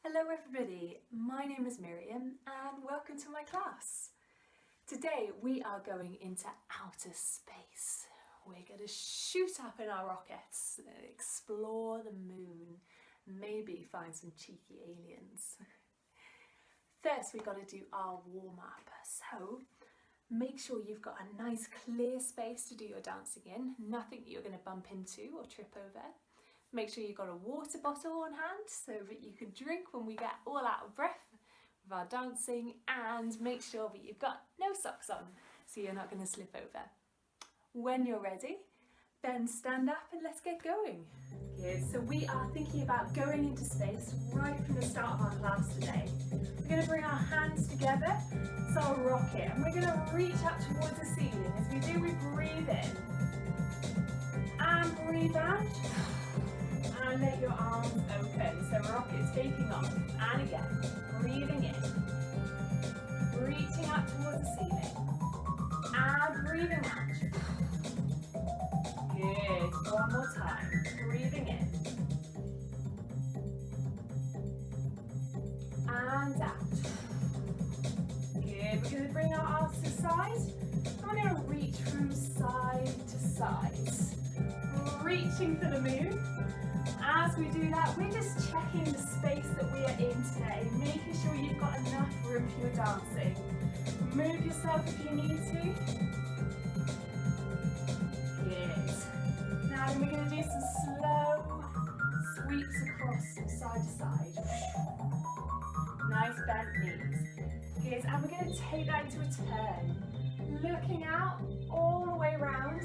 Hello everybody, my name is Miriam and welcome to my class. Today we are going into outer space. We're going to shoot up in our rockets, explore the moon, maybe find some cheeky aliens. First we've got to do our warm-up, so make sure you've got a nice clear space to do your dancing in, nothing that you're going to bump into or trip over. Make sure you've got a water bottle on hand so that you can drink when we get all out of breath with our dancing, and make sure that you've got no socks on so you're not going to slip over. When you're ready, then stand up and let's get going. Good, so we are thinking about going into space right from the start of our class today. We're going to bring our hands together, it's our rocket, and we're going to reach up towards the ceiling. As we do, we breathe in and breathe out. And let your arms open, so rocket's taking off. And again, breathing in, reaching up towards the ceiling, and breathing out. Good, one more time, breathing in, and out. Good, we're going to bring our arms to the side, and we're going to reach from side to side, reaching for the moon. As we do that, we're just checking the space that we are in today, making sure you've got enough room for your dancing. Move yourself if you need to. Good. Now then we're going to do some slow sweeps across from side to side. Nice bent knees. Good. And we're going to take that into a turn. Looking out all the way around,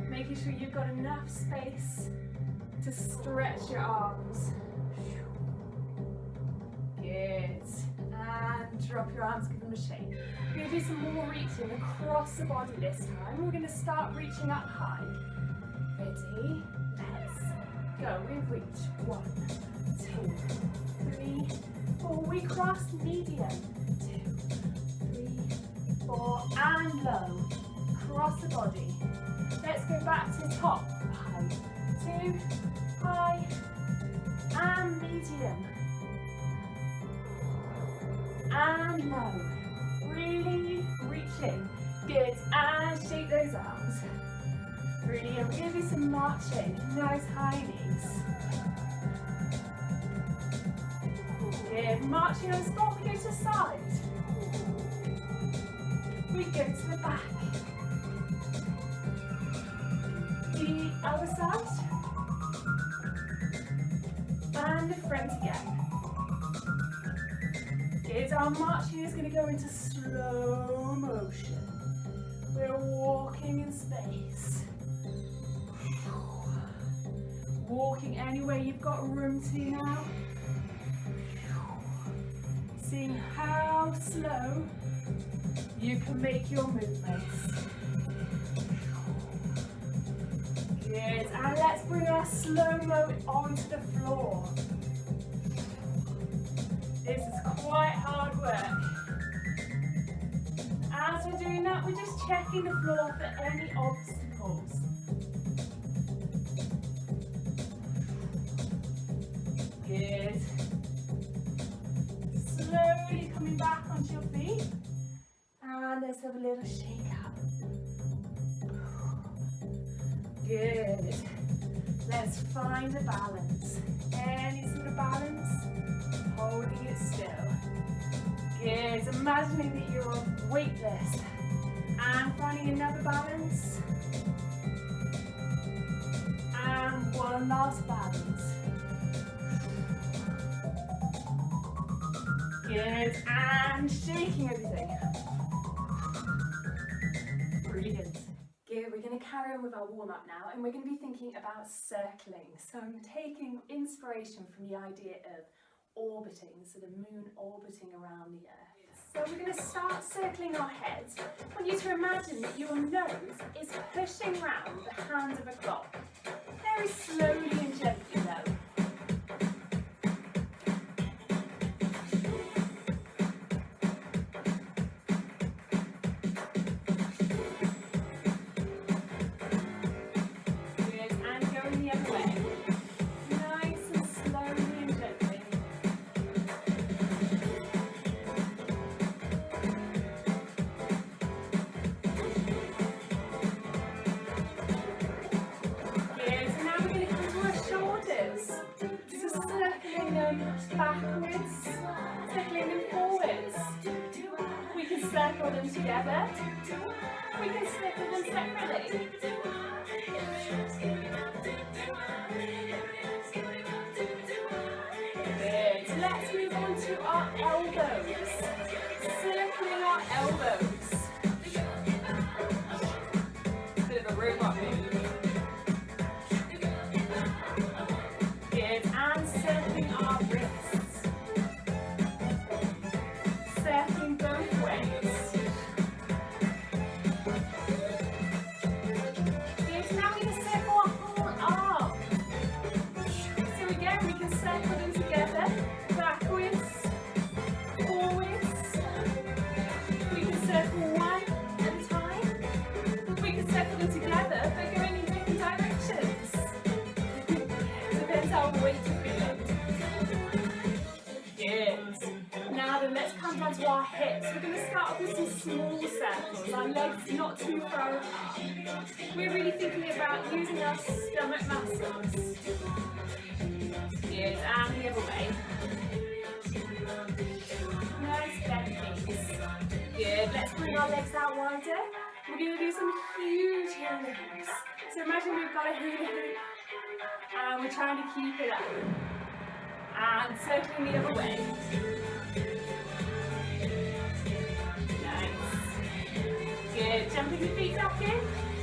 making sure you've got enough space to stretch your arms. Good. And drop your arms, give them a shake. We're going to do some more reaching across the body this time. We're going to start reaching up high. Ready? Let's go. We reach 1, 2, 3, 4. We cross medium. 2, 3, 4. And low. Cross the body. Let's go back to the top. High. 2, high, and medium, and low. Really reaching. Good, and shake those arms. Brilliant. We're going to do some marching. Nice high knees. Good. Marching on the spot, we go to the side. We go to the back. The other side. And the front again. Good, our marching is going to go into slow motion. We're walking in space. Walking anywhere you've got room to now. Seeing how slow you can make your movements. Good, and let's bring our slow-mo onto the floor. This is quite hard work. As we're doing that, we're just checking the floor for any obstacles. Good. Slowly coming back onto your feet. And let's have a little shake up. Good. Let's find a balance. Any sort of balance, holding it still. Good. Imagining that you're weightless and finding another balance. And one last balance. Good. And shaking everything. Brilliant. Good, we're going to carry on with our warm-up now, and we're going to be thinking about circling. So I'm taking inspiration from the idea of orbiting, so the moon orbiting around the Earth. So we're going to start circling our heads. I want you to imagine that your nose is pushing round the hand of a clock. Very slowly and gently though. them backwards, circling them forwards. We can circle them together. We can circle them separately. Good. Let's move on to our elbows. Circling our elbows. Bit of a robot move. Good. And circling our wrists. Circling both ways. Good. Now we can circle our whole arm. So again, we can circle them together. Backwards. Forwards. We can circle one at a time. We can circle them together, but going in different directions. Depends how weight you're feeling. Good. Now then, let's come down to our hips. We're going to start off with some small circles. Our legs not too far apart. We're really thinking about using our stomach muscles. Good, and the other way. Nice bend knees. Good, let's bring our legs out wider. We're going to do some huge hula hoops. So imagine we've got a hula hoop and we're trying to keep it up. And circling the other way. Nice. Good, jumping the feet back in,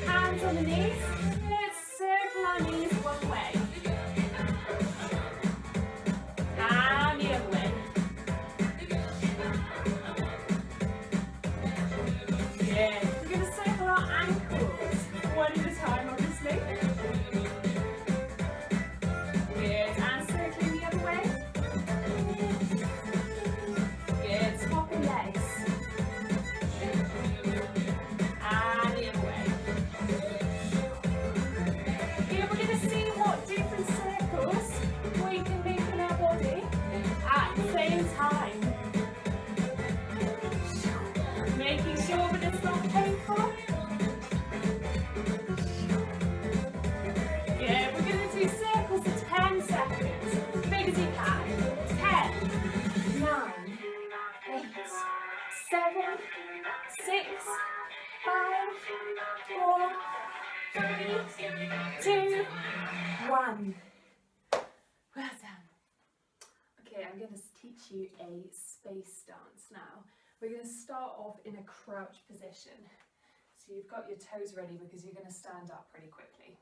hands on the knees. Let's circle our knees one way. And the other way. Good. We're going to circle our ankles one at a time, obviously. Good. And circling the other way. Good. Swapping legs. And the other way. Here we're going to see what different circles we can make in our body at the same time. Making sure that it's not painful. Yeah, we're going to do circles for 10 seconds. As big as you can. 10, 9, 8, 7, 6, 5, 4, 3, 2, 1. Well done. Okay, I'm going to teach you a space dance now. We're going to start off in a crouch position. So you've got your toes ready because you're going to stand up pretty quickly.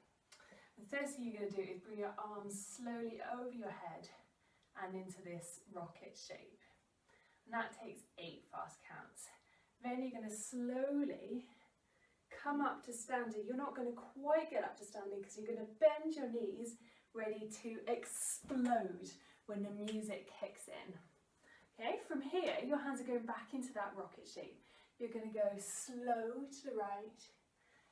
The first thing you're going to do is bring your arms slowly over your head and into this rocket shape. And that takes 8 fast counts. Then you're going to slowly come up to standing. You're not going to quite get up to standing because you're going to bend your knees ready to explode when the music kicks in. Okay, from here, your hands are going back into that rocket shape. You're going to go slow to the right,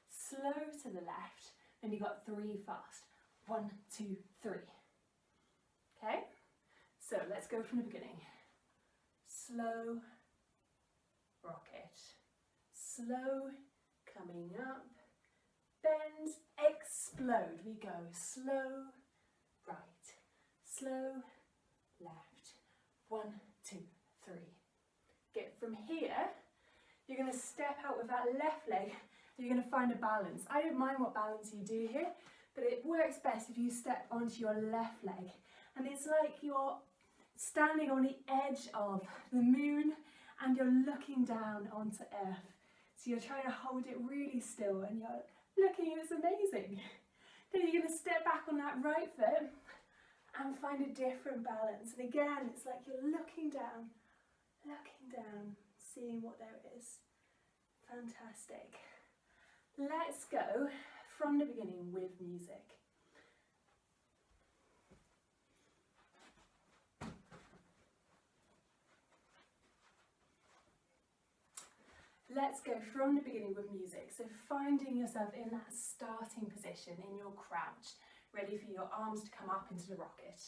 slow to the left, then you've got 3 fast. 1, 2, 3. Okay, so let's go from the beginning. Slow, rocket, slow, coming up, bend, explode. We go slow, right, slow, left. 1, 2, 3. Get from here, you're going to step out with that left leg. You're going to find a balance. I don't mind what balance you do here, but it works best if you step onto your left leg. And it's like you're standing on the edge of the moon and you're looking down onto earth. So you're trying to hold it really still and you're looking, it's amazing. Then you're going to step back on that right foot and find a different balance. And again, it's like you're looking down, seeing what there is. Fantastic. Let's go from the beginning with music. Let's go from the beginning with music. So finding yourself in that starting position in your crouch, ready for your arms to come up into the rocket.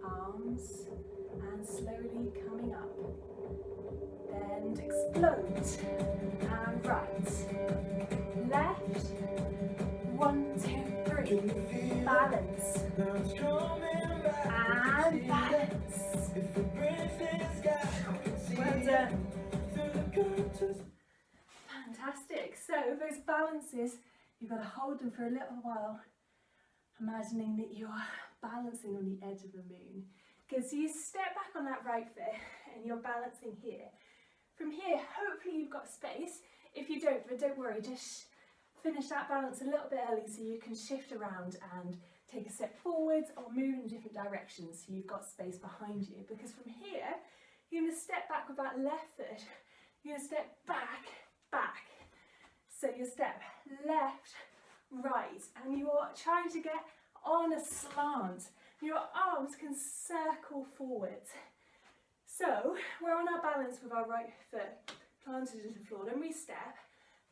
Arms and and slowly coming up. Bend, explode, and right, left, 1, 2, 3, balance, and balance. Well done. Fantastic. So those balances, you've got to hold them for a little while, imagining that you are balancing on the edge of the moon. Good, so you step back on that right foot and you're balancing here. From here, hopefully you've got space. If you don't, but don't worry, just finish that balance a little bit early so you can shift around and take a step forwards or move in different directions so you've got space behind you. Because from here, you're going to step back with that left foot. You're going to step back, back. So you step left, right, and you're trying to get on a slant. Your arms can circle forward. So we're on our balance with our right foot planted into the floor. Then we step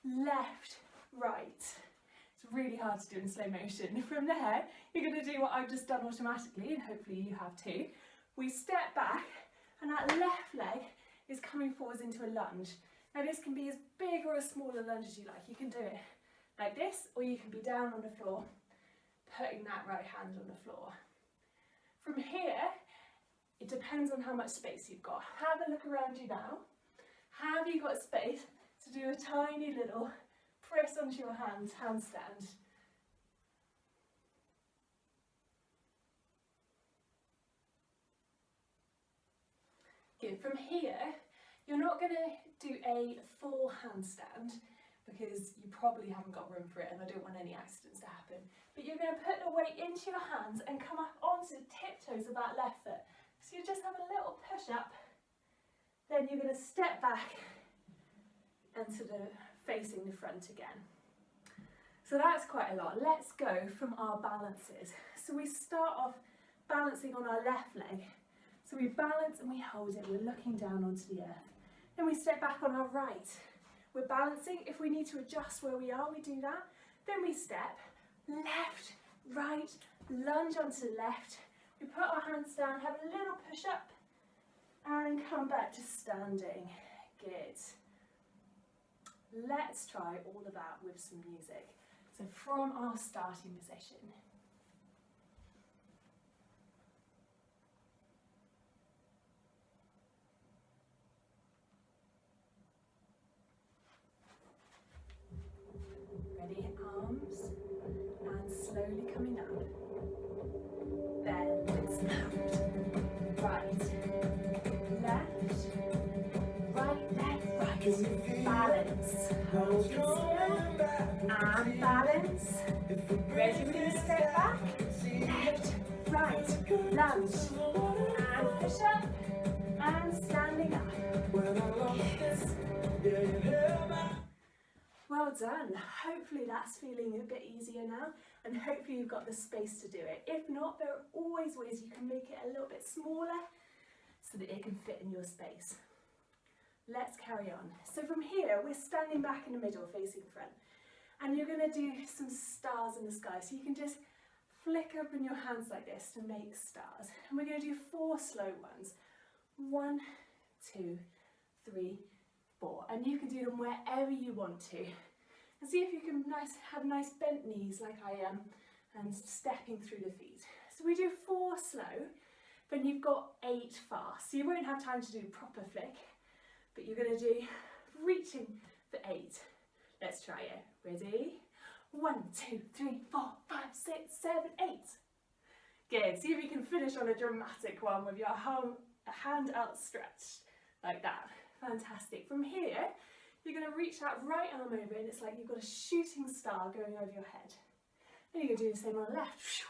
left, right. It's really hard to do in slow motion. From there, you're going to do what I've just done automatically, and hopefully you have too. We step back, and that left leg is coming forwards into a lunge. Now this can be as big or as small a lunge as you like. You can do it like this, or you can be down on the floor, putting that right hand on the floor. From here, it depends on how much space you've got. Have a look around you now. Have you got space to do a tiny little press onto your hands, handstand? Good. From here, you're not going to do a full handstand because you probably haven't got room for it, and I don't want any accidents to happen. But you're going to put the weight into your hands and come up onto the tiptoes of that left foot. So you just have a little push up, then you're going to step back and sort of facing the front again. So that's quite a lot. Let's go from our balances. So we start off balancing on our left leg. So we balance and we hold it, we're looking down onto the earth. Then we step back on our right. We're balancing. If we need to adjust where we are, we do that. Then we step left, right, lunge onto the left. We put our hands down, have a little push up, and come back to standing. Good. Let's try all of that with some music. So from our starting position. Ready, arms, and slowly coming up. Bend, explode. Right, left, right, left, right. Balance. Hold it still. And balance. Ready, we're going to step back. Left, right, lunge. And push up. And standing up. Well done. Hopefully that's feeling a bit easier now, and hopefully you've got the space to do it. If not, there are always ways you can make it a little bit smaller so that it can fit in your space. Let's carry on. So from here, we're standing back in the middle, facing front, and you're going to do some stars in the sky. So you can just flick open your hands like this to make stars. And we're going to do 4 slow ones. 1, 2, 3, 4, and you can do them wherever you want to. And see if you can have nice bent knees like I am, and stepping through the feet. So we do 4 slow, then you've got 8 fast. So you won't have time to do proper flick, but you're going to do reaching for 8. Let's try it. Ready? 1, 2, 3, 4, 5, 6, 7, 8. Good. See if you can finish on a dramatic one with your hand outstretched like that. Fantastic. From here, you're going to reach that right arm over, and it's like you've got a shooting star going over your head. Then you're going to do the same on the left.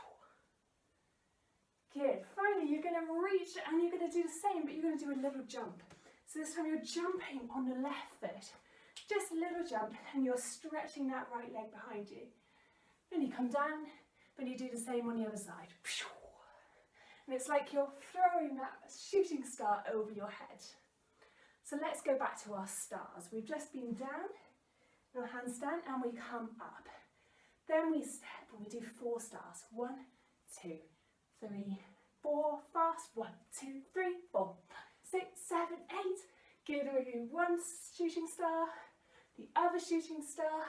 Good. Finally, you're going to reach and you're going to do the same, but you're going to do a little jump. So this time you're jumping on the left foot. Just a little jump, and you're stretching that right leg behind you. Then you come down, then you do the same on the other side. And it's like you're throwing that shooting star over your head. So let's go back to our stars. We've just been down, no handstand, and we come up. Then we step and we do 4 stars. 1, 2, 3, 4, fast. 1, 2, 3, 4. 8. Good, we do one shooting star, the other shooting star,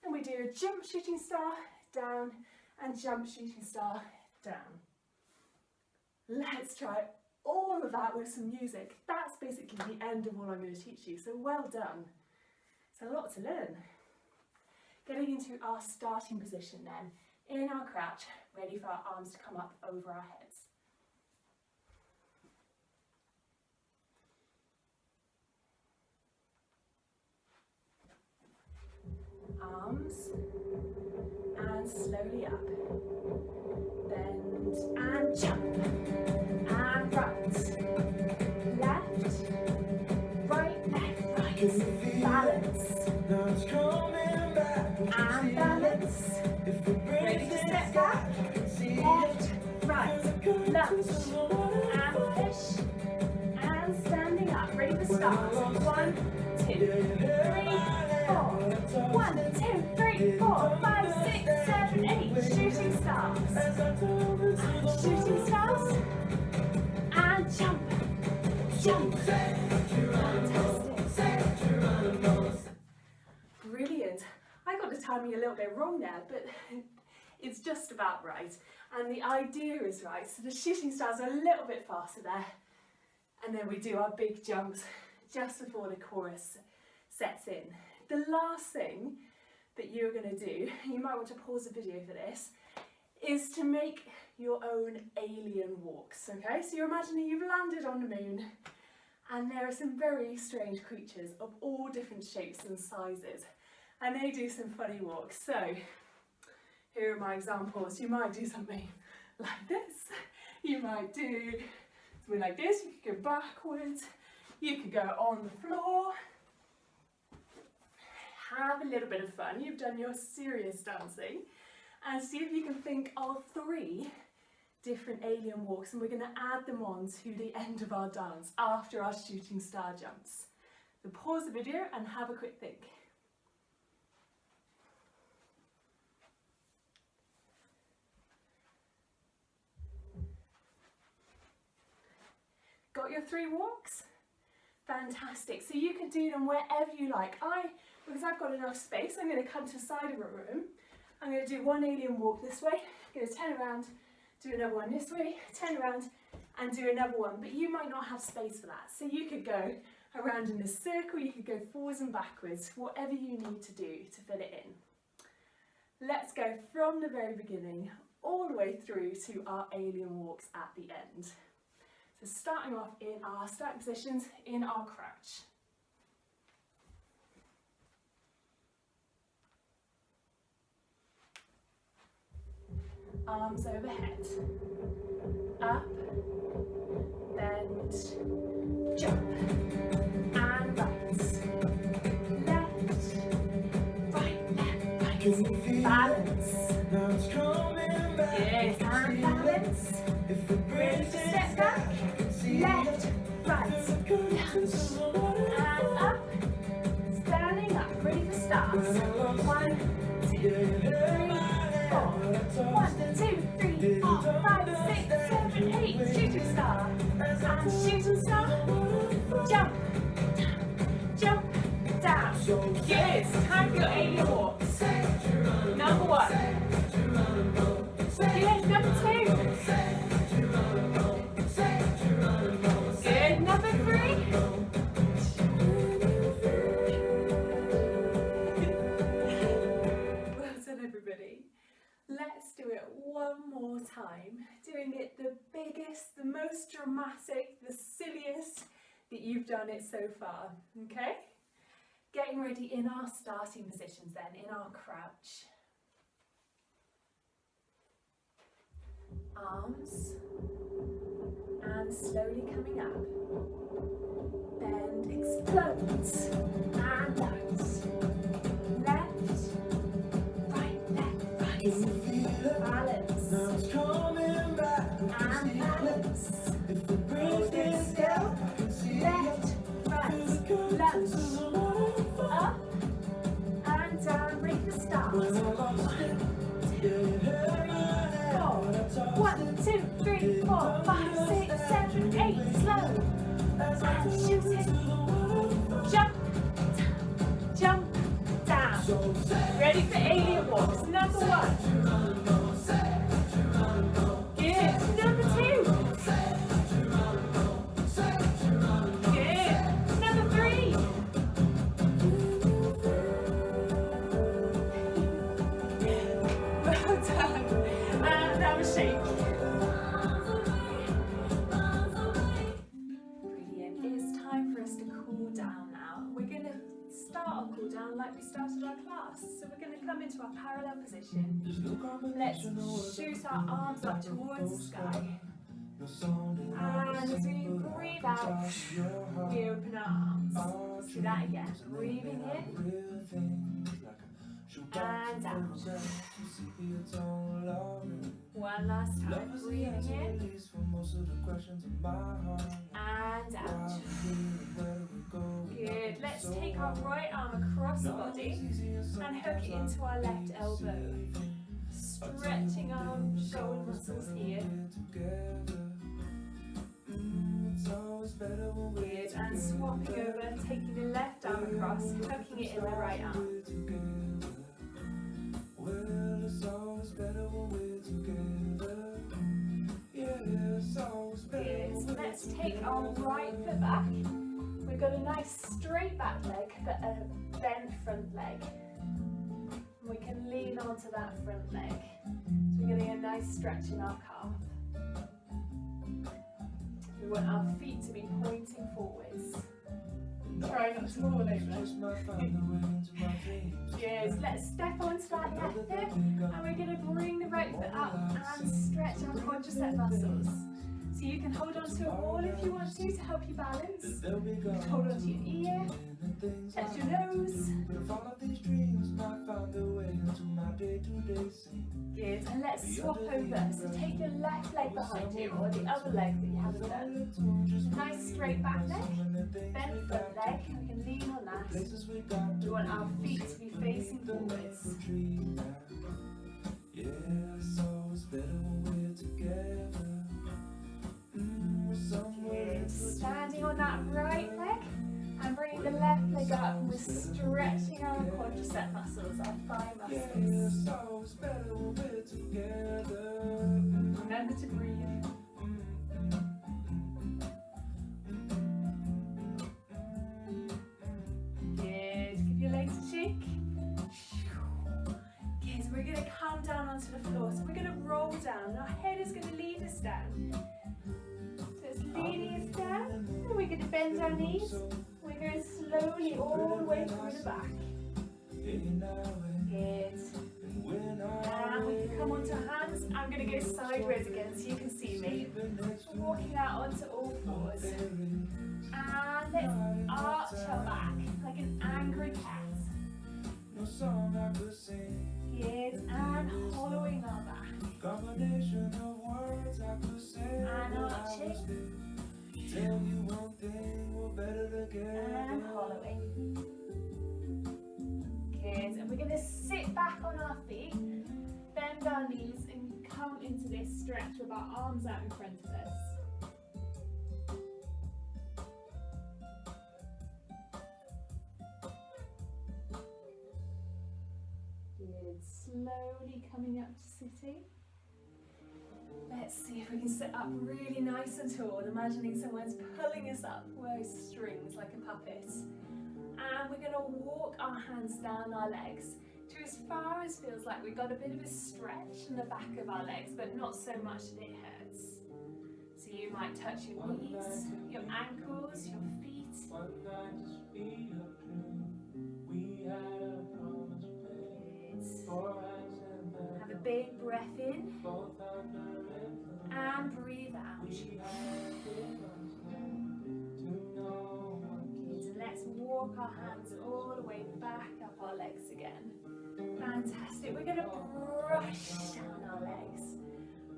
then we do a jump shooting star, down, and jump shooting star, down. Let's try all of that with some music. That's basically the end of all I'm going to teach you, so well done. It's a lot to learn. Getting into our starting position then, in our crouch, ready for our arms to come up over our heads. Arms, and slowly up. Bend and jump. And right, left, right, left, right. Balance. And balance. Ready to step back. Left, right, lunge. And push. And standing up. Ready for start. 1, 2, 3, 4. 1, 2, 3, 4, 5, 6, 7, 8. Shooting stars. Shooting stars. And jump. Jump. Fantastic. Brilliant. I got the timing a little bit wrong there, but it's just about right. And the idea is right. So the shooting stars are a little bit faster there. And then we do our big jumps just before the chorus sets in. The last thing that you're going to do, you might want to pause the video for this, is to make your own alien walks, okay? So you're imagining you've landed on the moon and there are some very strange creatures of all different shapes and sizes and they do some funny walks. So here are my examples. You might do something like this, you might do something like this, you could go backwards, you could go on the floor. Have a little bit of fun, you've done your serious dancing, and see if you can think of 3 different alien walks, and we're going to add them on to the end of our dance after our shooting star jumps. So pause the video and have a quick think. Got your 3 walks? Fantastic. So you can do them wherever you like. Because I've got enough space, I'm going to come to the side of a room. I'm going to do one alien walk this way, I'm going to turn around, do another one this way, turn around and do another one. But you might not have space for that. So you could go around in a circle, you could go forwards and backwards, whatever you need to do to fit it in. Let's go from the very beginning all the way through to our alien walks at the end. So starting off in our starting positions in our crouch. Arms overhead, up, bend, jump, and right, left, right, balance, yes, and balance, ready to step back, left, right, and up, standing up, ready for stars, 1, 2, 3, 4, 1, 2, 3, 4, 5, 6, 7, 8, shooting star, and shooting star, jump, jump, down, yes, time for your alien walks, number 1, yes, number 2, good, number 3, well done everybody. Let's do it one more time, doing it the biggest, the most dramatic, the silliest that you've done it so far, okay? Getting ready in our starting positions then, in our crouch. Arms, and slowly coming up. Bend, explodes, and out. Left, right, balance, and balance, breathe still, left, right, lunge, up, and down, reach the stars, 1, 2, 3, 4, 5, 6, 7, 8, slow, and shoot it. Jump, jump, down. Ready for alien walks. Number 1. Good. Number 2. Good. Number 3. Well done. And now a shake. Brilliant. It's time for us to cool down now. We're going to start our cool down like we started our class. So we're going to come into our parallel position. Let's shoot our arms up towards the sky. And as we breathe out, we open our arms. Let's do that again. Breathing in and out. One last time. Breathing in and out. Good. Let's take our right arm across the body and hook it into our left elbow. Stretching our shoulder muscles here. Good. And swapping over, taking the left arm across, hooking it in the right arm. Good. Let's take our right foot back. We've got a nice straight back leg, but a bent front leg. We can lean onto that front leg. So we're getting a nice stretch in our calf. We want our feet to be pointing forwards. Try not to fall over. Yes, let's step onto that left foot and we're going to bring the right foot up and stretch our quadricep muscles. So you can hold on to a wall if you want to help you balance. Hold on to your ear, touch your nose. Good, and let's swap over. So take your left leg behind you or the other leg that you haven't done. Nice straight back leg, bent front leg, we can lean on that. We want our feet to be facing forwards. Good. Standing on that right leg and bringing the left leg up, and we're stretching our quadricep muscles, our thigh muscles. Remember to breathe. Good. Give your legs a shake. Good. So we're going to come down onto the floor. So we're going to roll down. Our head is going to lead us down. Leading us down, and we're going to bend our knees. We're going slowly all the way through the back. Good. And we can come onto hands. I'm going to go sideways again so you can see me. Walking out onto all fours. And let's arch our back like an angry cat. Good. And hollowing our back. And arching. And hollowing. Good. And we're going to sit back on our feet, bend our knees, and come into this stretch with our arms out in front of us. Good. Slowly coming up to sitting. Let's see if we can sit up really nice and tall, imagining someone's pulling us up with strings like a puppet. And we're going to walk our hands down our legs to as far as feels like we've got a bit of a stretch in the back of our legs, but not so much that it hurts. So you might touch your knees, your ankles, your feet. Have a big breath in and breathe out. Good. And let's walk our hands all the way back up our legs again. Fantastic. We're going to brush down our legs.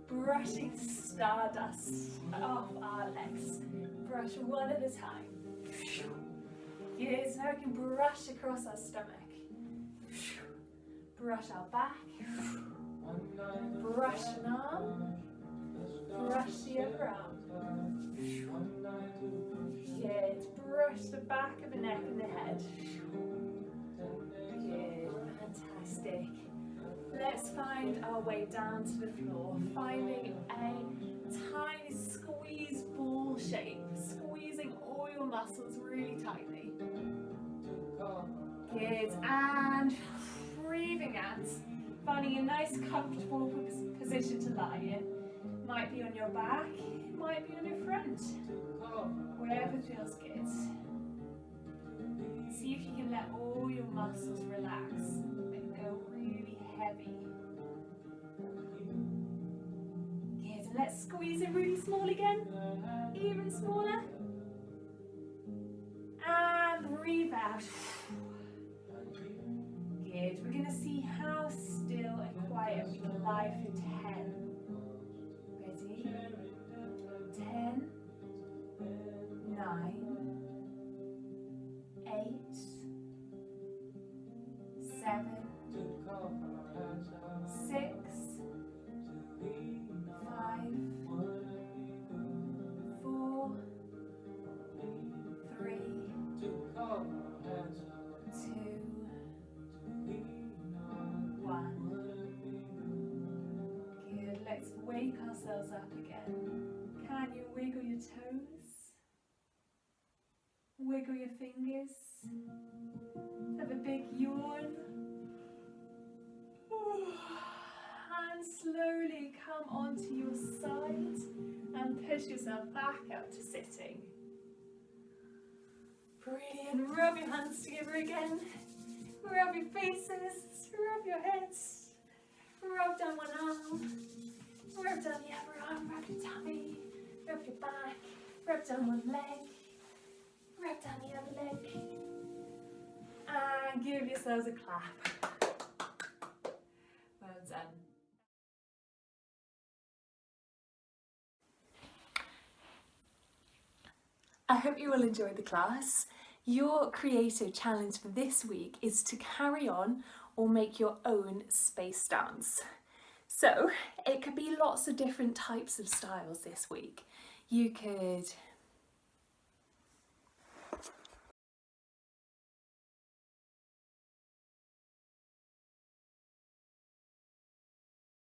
Brushing stardust off our legs. Brush one at a time. Good. So now we can brush across our stomach. Brush our back. Brush an arm. Brush the other arm. Good. nourish the back of the neck and the head. Good, fantastic. Let's find our way down to the floor, finding a tiny squeeze ball shape, squeezing all your muscles really tightly. Good, and breathing out, finding a nice comfortable position to lie in. Might be on your back, might be on your front, wherever feels good. See if you can let all your muscles relax and go really heavy. Good, and let's squeeze it really small again, even smaller. And breathe out. Good, we're going to see how still and quiet we can lie for 10. Ready? 10, 9, 8, 7, 6, 5, 4, 3, 2, 1. Good, let's wake ourselves up again. Can you wiggle your toes? Wiggle your fingers? Have a big yawn. And slowly come onto your side and push yourself back up to sitting. Brilliant. Rub your hands together again. Rub your faces. Rub your heads. Rub down one arm. Rub down the other arm. Rub your tummy. Rub your back. Rub down one leg. Rub down the other leg. And give yourselves a clap. Well done. I hope you will enjoy the class. Your creative challenge for this week is to carry on or make your own space dance. So it could be lots of different types of styles this week. You could